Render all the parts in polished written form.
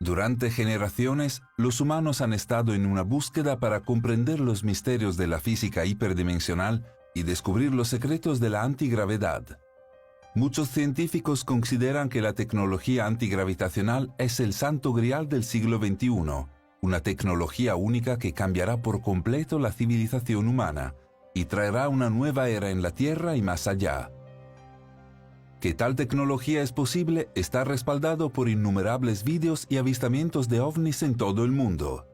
Durante generaciones, los humanos han estado en una búsqueda para comprender los misterios de la física hiperdimensional y descubrir los secretos de la antigravedad. Muchos científicos consideran que la tecnología antigravitacional es el santo grial del siglo XXI, una tecnología única que cambiará por completo la civilización humana y traerá una nueva era en la Tierra y más allá. Que tal tecnología es posible está respaldado por innumerables vídeos y avistamientos de ovnis en todo el mundo.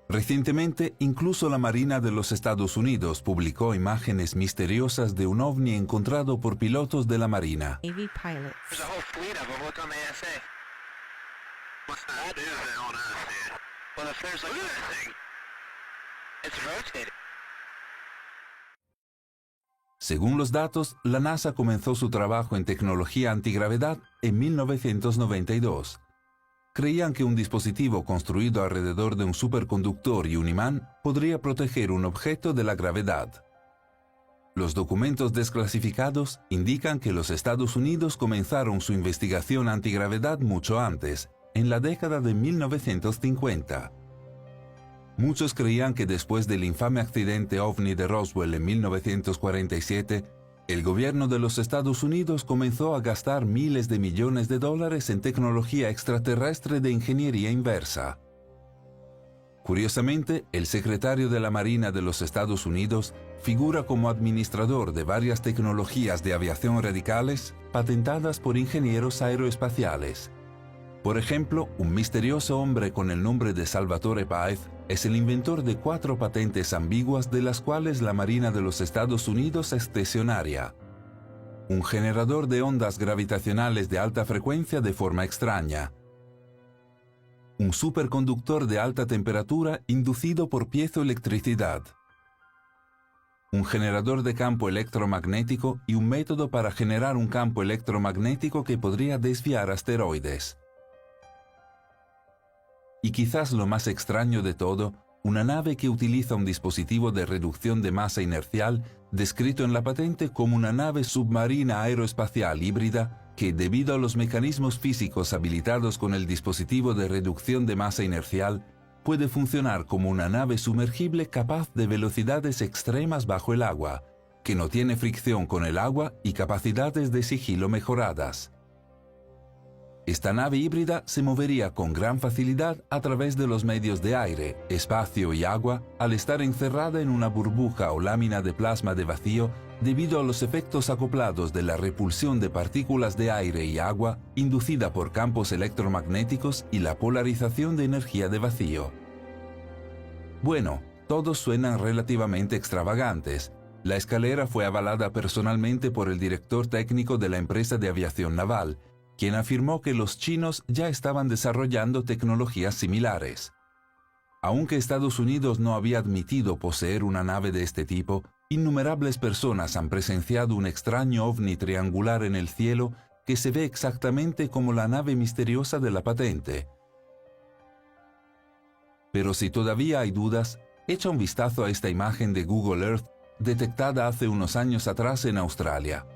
Recientemente, incluso la Marina de los Estados Unidos publicó imágenes misteriosas de un ovni encontrado por pilotos de la Marina. Navy pilots. There's a whole fleet of them. Look on the ASA. What's that? What is that on us, dude? Well, if there's like that thing, it's rotating. Según los datos, la NASA comenzó su trabajo en tecnología antigravedad en 1992. Creían que un dispositivo construido alrededor de un superconductor y un imán podría proteger un objeto de la gravedad. Los documentos desclasificados indican que los Estados Unidos comenzaron su investigación antigravedad mucho antes, en la década de 1950. Muchos creían que después del infame accidente ovni de Roswell en 1947, el gobierno de los Estados Unidos comenzó a gastar miles de millones de dólares en tecnología extraterrestre de ingeniería inversa. Curiosamente, el secretario de la Marina de los Estados Unidos figura como administrador de varias tecnologías de aviación radicales patentadas por ingenieros aeroespaciales. Por ejemplo, un misterioso hombre con el nombre de Salvatore Pais es el inventor de 4 patentes ambiguas de las cuales la Marina de los Estados Unidos es cesionaria. Un generador de ondas gravitacionales de alta frecuencia de forma extraña. Un superconductor de alta temperatura inducido por piezoelectricidad. Un generador de campo electromagnético y un método para generar un campo electromagnético que podría desviar asteroides. Y quizás lo más extraño de todo, una nave que utiliza un dispositivo de reducción de masa inercial descrito en la patente como una nave submarina aeroespacial híbrida que, debido a los mecanismos físicos habilitados con el dispositivo de reducción de masa inercial, puede funcionar como una nave sumergible capaz de velocidades extremas bajo el agua, que no tiene fricción con el agua y capacidades de sigilo mejoradas. Esta nave híbrida se movería con gran facilidad a través de los medios de aire, espacio y agua al estar encerrada en una burbuja o lámina de plasma de vacío debido a los efectos acoplados de la repulsión de partículas de aire y agua inducida por campos electromagnéticos y la polarización de energía de vacío. Bueno, todos suenan relativamente extravagantes. La escalera fue avalada personalmente por el director técnico de la empresa de aviación naval, quien afirmó que los chinos ya estaban desarrollando tecnologías similares. Aunque Estados Unidos no había admitido poseer una nave de este tipo, innumerables personas han presenciado un extraño ovni triangular en el cielo que se ve exactamente como la nave misteriosa de la patente. Pero si todavía hay dudas, echa un vistazo a esta imagen de Google Earth detectada hace unos años atrás en Australia.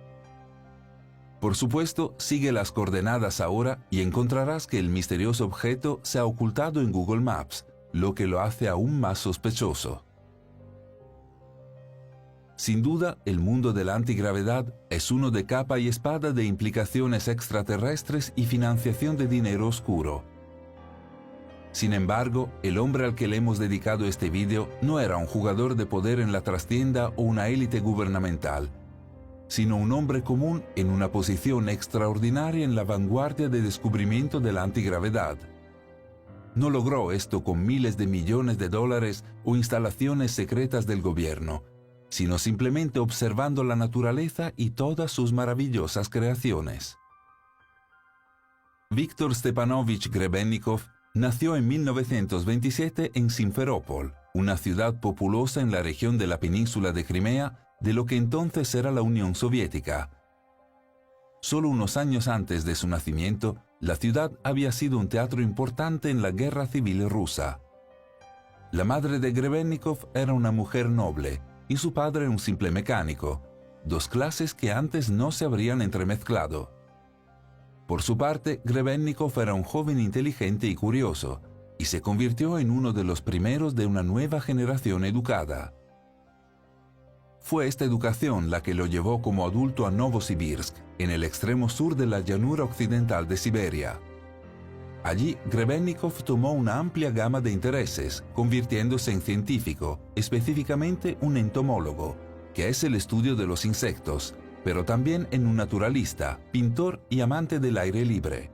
Por supuesto, sigue las coordenadas ahora y encontrarás que el misterioso objeto se ha ocultado en Google Maps, lo que lo hace aún más sospechoso. Sin duda, el mundo de la antigravedad es uno de capa y espada de implicaciones extraterrestres y financiación de dinero oscuro. Sin embargo, el hombre al que le hemos dedicado este vídeo no era un jugador de poder en la trastienda o una élite gubernamental, sino un hombre común en una posición extraordinaria en la vanguardia de descubrimiento de la antigravedad. No logró esto con miles de millones de dólares o instalaciones secretas del gobierno, sino simplemente observando la naturaleza y todas sus maravillosas creaciones. Víctor Stepanovich Grebennikov nació en 1927 en Simferópol, una ciudad populosa en la región de la península de Crimea, de lo que entonces era la Unión Soviética. Solo unos años antes de su nacimiento, la ciudad había sido un teatro importante en la Guerra Civil Rusa. La madre de Grebennikov era una mujer noble y su padre un simple mecánico, dos clases que antes no se habrían entremezclado. Por su parte, Grebennikov era un joven inteligente y curioso, y se convirtió en uno de los primeros de una nueva generación educada. Fue esta educación la que lo llevó como adulto a Novosibirsk, en el extremo sur de la llanura occidental de Siberia. Allí, Grebennikov tomó una amplia gama de intereses, convirtiéndose en científico, específicamente un entomólogo, que es el estudio de los insectos, pero también en un naturalista, pintor y amante del aire libre.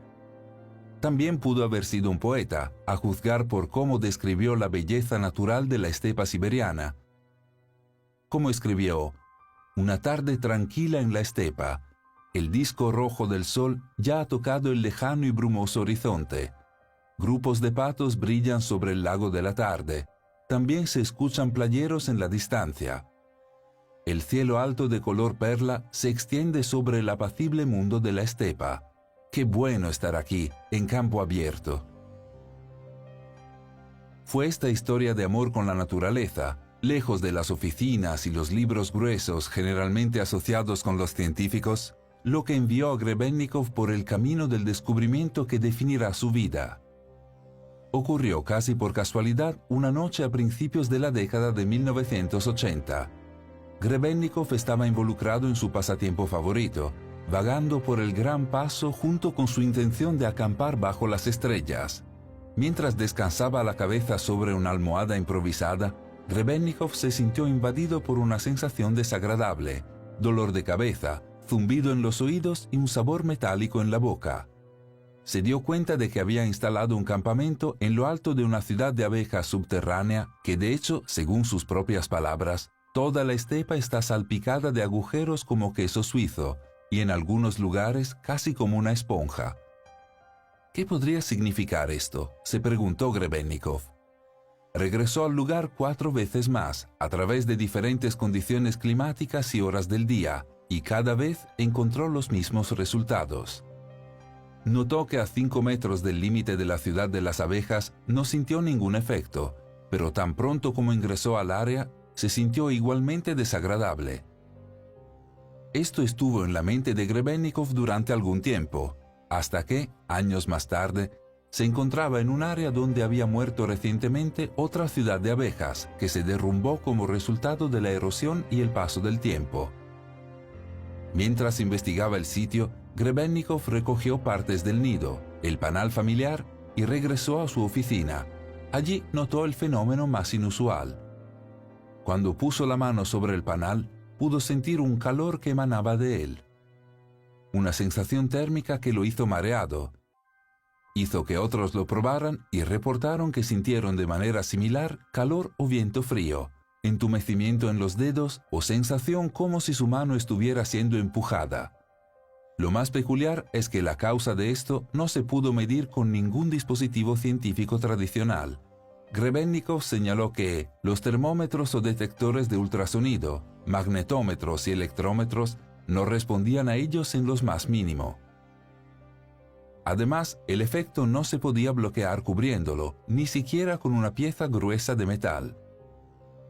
También pudo haber sido un poeta, a juzgar por cómo describió la belleza natural de la estepa siberiana. Como escribió: «Una tarde tranquila en la estepa, el disco rojo del sol ya ha tocado el lejano y brumoso horizonte. Grupos de patos brillan sobre el lago de la tarde. También se escuchan playeros en la distancia. El cielo alto de color perla se extiende sobre el apacible mundo de la estepa. Qué bueno estar aquí, en campo abierto». Fue esta historia de amor con la naturaleza, lejos de las oficinas y los libros gruesos generalmente asociados con los científicos, lo que envió a Grebennikov por el camino del descubrimiento que definirá su vida. Ocurrió casi por casualidad una noche a principios de la década de 1980. Grebennikov estaba involucrado en su pasatiempo favorito, vagando por el Gran Paso junto con su intención de acampar bajo las estrellas. Mientras descansaba la cabeza sobre una almohada improvisada, Grebennikov se sintió invadido por una sensación desagradable, dolor de cabeza, zumbido en los oídos y un sabor metálico en la boca. Se dio cuenta de que había instalado un campamento en lo alto de una ciudad de abejas subterránea que, de hecho, según sus propias palabras, toda la estepa está salpicada de agujeros como queso suizo y en algunos lugares casi como una esponja. ¿Qué podría significar esto?, se preguntó Grebennikov. Regresó al lugar 4 veces más, a través de diferentes condiciones climáticas y horas del día, y cada vez encontró los mismos resultados. Notó que a 5 metros del límite de la ciudad de las abejas no sintió ningún efecto, pero tan pronto como ingresó al área, se sintió igualmente desagradable. Esto estuvo en la mente de Grebennikov durante algún tiempo, hasta que, años más tarde, se encontraba en un área donde había muerto recientemente otra ciudad de abejas que se derrumbó como resultado de la erosión y el paso del tiempo. Mientras investigaba el sitio, Grebennikov recogió partes del nido, el panal familiar, y regresó a su oficina. Allí notó el fenómeno más inusual. Cuando puso la mano sobre el panal, pudo sentir un calor que emanaba de él. Una sensación térmica que lo hizo mareado. Hizo que otros lo probaran y reportaron que sintieron de manera similar calor o viento frío, entumecimiento en los dedos o sensación como si su mano estuviera siendo empujada. Lo más peculiar es que la causa de esto no se pudo medir con ningún dispositivo científico tradicional. Grebennikov señaló que los termómetros o detectores de ultrasonido, magnetómetros y electrómetros no respondían a ellos en lo más mínimo. Además, el efecto no se podía bloquear cubriéndolo, ni siquiera con una pieza gruesa de metal.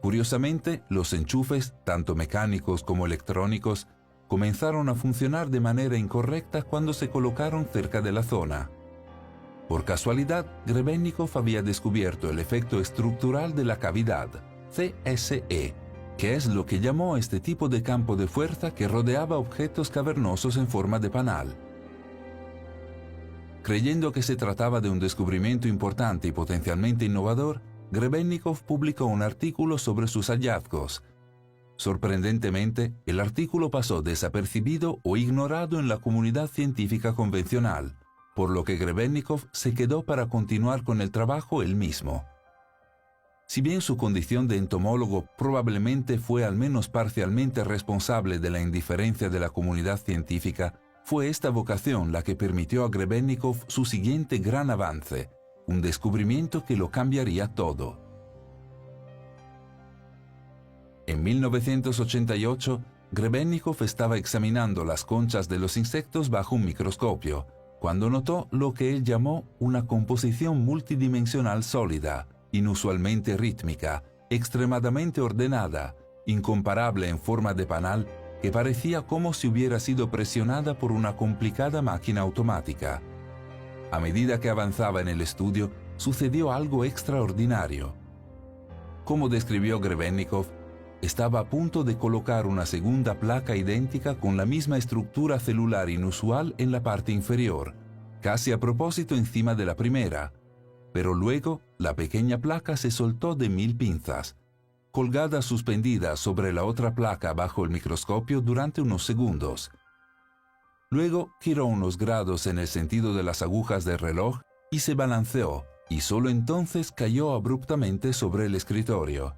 Curiosamente, los enchufes, tanto mecánicos como electrónicos, comenzaron a funcionar de manera incorrecta cuando se colocaron cerca de la zona. Por casualidad, Grebennikov había descubierto el efecto estructural de la cavidad, CSE, que es lo que llamó este tipo de campo de fuerza que rodeaba objetos cavernosos en forma de panal. Creyendo que se trataba de un descubrimiento importante y potencialmente innovador, Grebennikov publicó un artículo sobre sus hallazgos. Sorprendentemente, el artículo pasó desapercibido o ignorado en la comunidad científica convencional, por lo que Grebennikov se quedó para continuar con el trabajo él mismo. Si bien su condición de entomólogo probablemente fue al menos parcialmente responsable de la indiferencia de la comunidad científica, fue esta vocación la que permitió a Grebennikov su siguiente gran avance, un descubrimiento que lo cambiaría todo. En 1988, Grebennikov estaba examinando las conchas de los insectos bajo un microscopio, cuando notó lo que él llamó una composición multidimensional sólida, inusualmente rítmica, extremadamente ordenada, incomparable en forma de panal, que parecía como si hubiera sido presionada por una complicada máquina automática. A medida que avanzaba en el estudio, sucedió algo extraordinario. Como describió Grebennikov, estaba a punto de colocar una segunda placa idéntica con la misma estructura celular inusual en la parte inferior, casi a propósito encima de la primera, pero luego la pequeña placa se soltó de 1000 pinzas, colgada suspendida sobre la otra placa bajo el microscopio durante unos segundos. Luego giró unos grados en el sentido de las agujas del reloj y se balanceó, y solo entonces cayó abruptamente sobre el escritorio.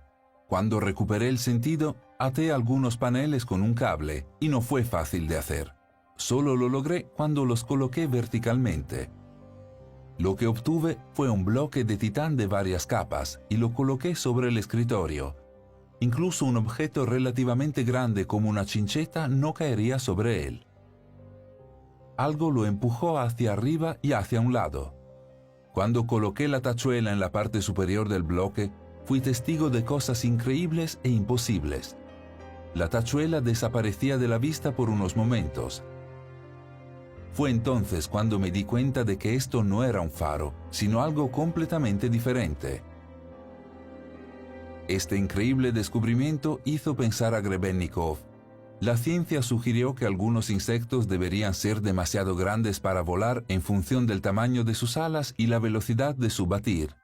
Cuando recuperé el sentido, até algunos paneles con un cable y no fue fácil de hacer. Solo lo logré cuando los coloqué verticalmente. Lo que obtuve fue un bloque de titán de varias capas y lo coloqué sobre el escritorio. Incluso un objeto relativamente grande como una chincheta no caería sobre él. Algo lo empujó hacia arriba y hacia un lado. Cuando coloqué la tachuela en la parte superior del bloque, fui testigo de cosas increíbles e imposibles. La tachuela desaparecía de la vista por unos momentos. Fue entonces cuando me di cuenta de que esto no era un faro, sino algo completamente diferente. Este increíble descubrimiento hizo pensar a Grebennikov. La ciencia sugirió que algunos insectos deberían ser demasiado grandes para volar en función del tamaño de sus alas y la velocidad de su batir.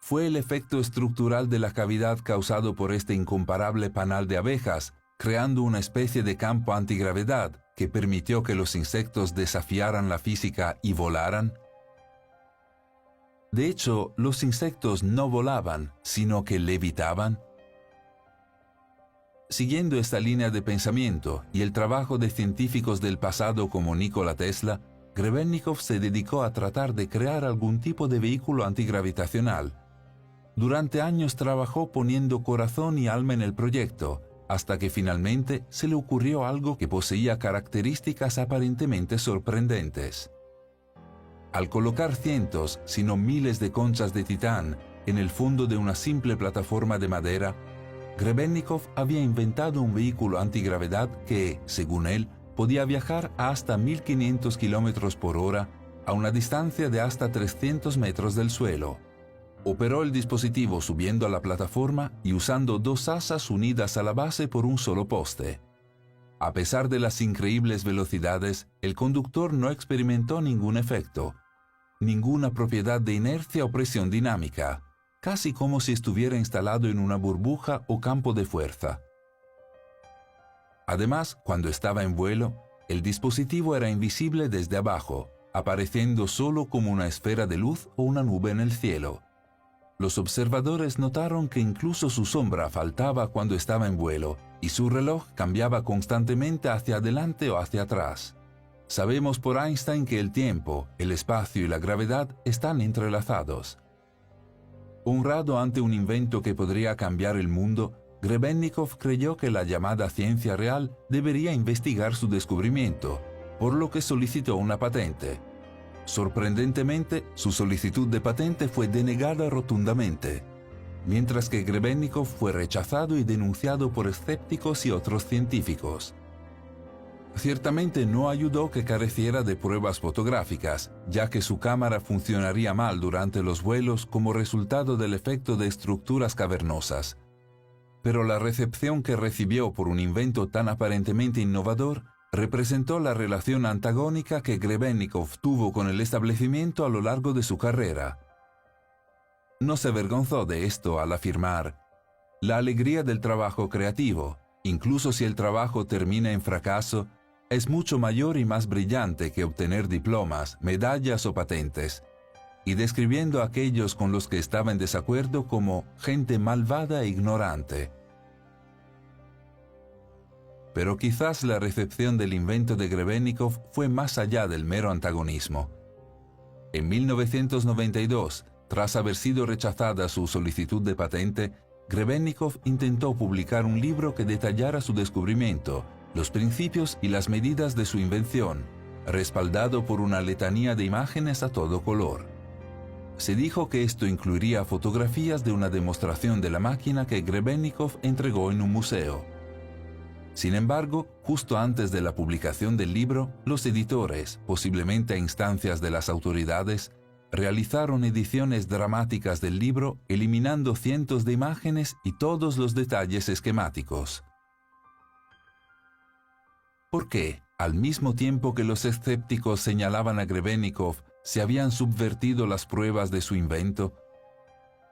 Fue el efecto estructural de la cavidad causado por este incomparable panal de abejas, creando una especie de campo antigravedad que permitió que los insectos desafiaran la física y volaran. De hecho, los insectos no volaban, sino que levitaban. Siguiendo esta línea de pensamiento y el trabajo de científicos del pasado como Nikola Tesla, Grebennikov se dedicó a tratar de crear algún tipo de vehículo antigravitacional. Durante años trabajó poniendo corazón y alma en el proyecto, hasta que finalmente se le ocurrió algo que poseía características aparentemente sorprendentes. Al colocar cientos, si no miles de conchas de titán en el fondo de una simple plataforma de madera, Grebennikov había inventado un vehículo antigravedad que, según él, podía viajar a hasta 1500 km por hora a una distancia de hasta 300 metros del suelo. Operó el dispositivo subiendo a la plataforma y usando dos asas unidas a la base por un solo poste. A pesar de las increíbles velocidades, el conductor no experimentó ningún efecto, ninguna propiedad de inercia o presión dinámica, casi como si estuviera instalado en una burbuja o campo de fuerza. Además, cuando estaba en vuelo, el dispositivo era invisible desde abajo, apareciendo solo como una esfera de luz o una nube en el cielo. Los observadores notaron que incluso su sombra faltaba cuando estaba en vuelo y su reloj cambiaba constantemente hacia adelante o hacia atrás. Sabemos por Einstein que el tiempo, el espacio y la gravedad están entrelazados. Honrado ante un invento que podría cambiar el mundo, Grebennikov creyó que la llamada ciencia real debería investigar su descubrimiento, por lo que solicitó una patente. Sorprendentemente, su solicitud de patente fue denegada rotundamente, mientras que Grebennikov fue rechazado y denunciado por escépticos y otros científicos. Ciertamente no ayudó que careciera de pruebas fotográficas, ya que su cámara funcionaría mal durante los vuelos como resultado del efecto de estructuras cavernosas. Pero la recepción que recibió por un invento tan aparentemente innovador representó la relación antagónica que Grebennikov tuvo con el establecimiento a lo largo de su carrera. No se avergonzó de esto al afirmar: «La alegría del trabajo creativo, incluso si el trabajo termina en fracaso, es mucho mayor y más brillante que obtener diplomas, medallas o patentes», y describiendo a aquellos con los que estaba en desacuerdo como gente malvada e ignorante. Pero quizás la recepción del invento de Grebennikov fue más allá del mero antagonismo. En 1992, tras haber sido rechazada su solicitud de patente, Grebennikov intentó publicar un libro que detallara su descubrimiento, los principios y las medidas de su invención, respaldado por una letanía de imágenes a todo color. Se dijo que esto incluiría fotografías de una demostración de la máquina que Grebennikov entregó en un museo. Sin embargo, justo antes de la publicación del libro, los editores, posiblemente a instancias de las autoridades, realizaron ediciones dramáticas del libro eliminando cientos de imágenes y todos los detalles esquemáticos. ¿Por qué, al mismo tiempo que los escépticos señalaban a Grebennikov, se habían subvertido las pruebas de su invento?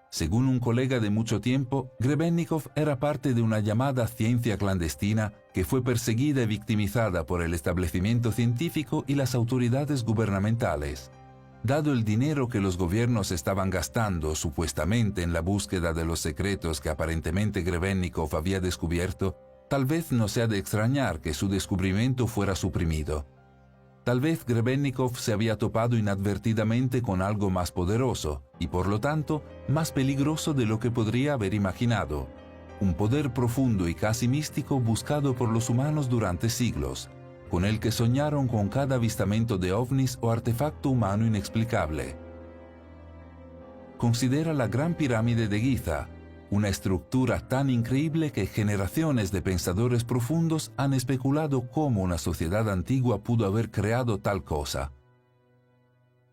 Según un colega de mucho tiempo, Grebennikov era parte de una llamada ciencia clandestina que fue perseguida y victimizada por el establecimiento científico y las autoridades gubernamentales. Dado el dinero que los gobiernos estaban gastando supuestamente en la búsqueda de los secretos que aparentemente Grebennikov había descubierto, tal vez no sea de extrañar que su descubrimiento fuera suprimido. Tal vez Grebennikov se había topado inadvertidamente con algo más poderoso y, por lo tanto, más peligroso de lo que podría haber imaginado. Un poder profundo y casi místico buscado por los humanos durante siglos, con el que soñaron con cada avistamiento de ovnis o artefacto humano inexplicable. Considera la Gran Pirámide de Giza, una estructura tan increíble que generaciones de pensadores profundos han especulado cómo una sociedad antigua pudo haber creado tal cosa.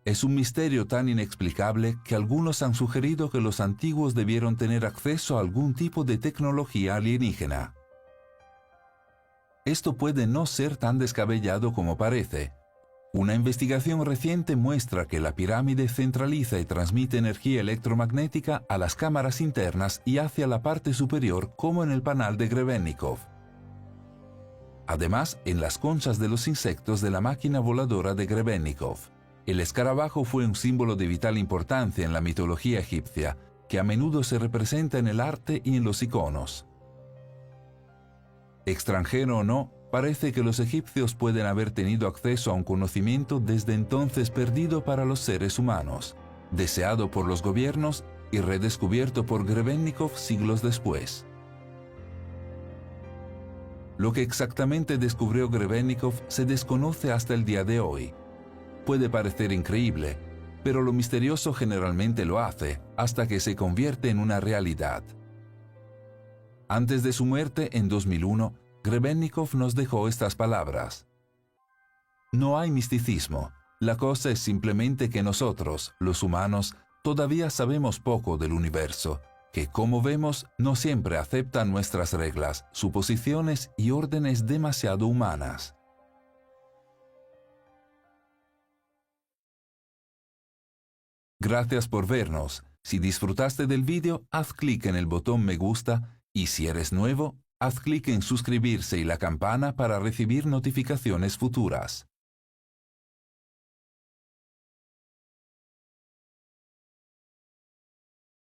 Es un misterio tan inexplicable que algunos han sugerido que los antiguos debieron tener acceso a algún tipo de tecnología alienígena. Esto puede no ser tan descabellado como parece. Una investigación reciente muestra que la pirámide centraliza y transmite energía electromagnética a las cámaras internas y hacia la parte superior como en el panal de Grebennikov. Además, en las conchas de los insectos de la máquina voladora de Grebennikov. El escarabajo fue un símbolo de vital importancia en la mitología egipcia, que a menudo se representa en el arte y en los iconos. Extranjero o no, parece que los egipcios pueden haber tenido acceso a un conocimiento desde entonces perdido para los seres humanos, deseado por los gobiernos y redescubierto por Grebennikov siglos después. Lo que exactamente descubrió Grebennikov se desconoce hasta el día de hoy. Puede parecer increíble, pero lo misterioso generalmente lo hace hasta que se convierte en una realidad. Antes de su muerte en 2001, Grebennikov nos dejó estas palabras. No hay misticismo. La cosa es simplemente que nosotros, los humanos, todavía sabemos poco del universo, que, como vemos, no siempre aceptan nuestras reglas, suposiciones y órdenes demasiado humanas. Gracias por vernos. Si disfrutaste del vídeo, haz clic en el botón me gusta y si eres nuevo, haz clic en suscribirse y la campana para recibir notificaciones futuras.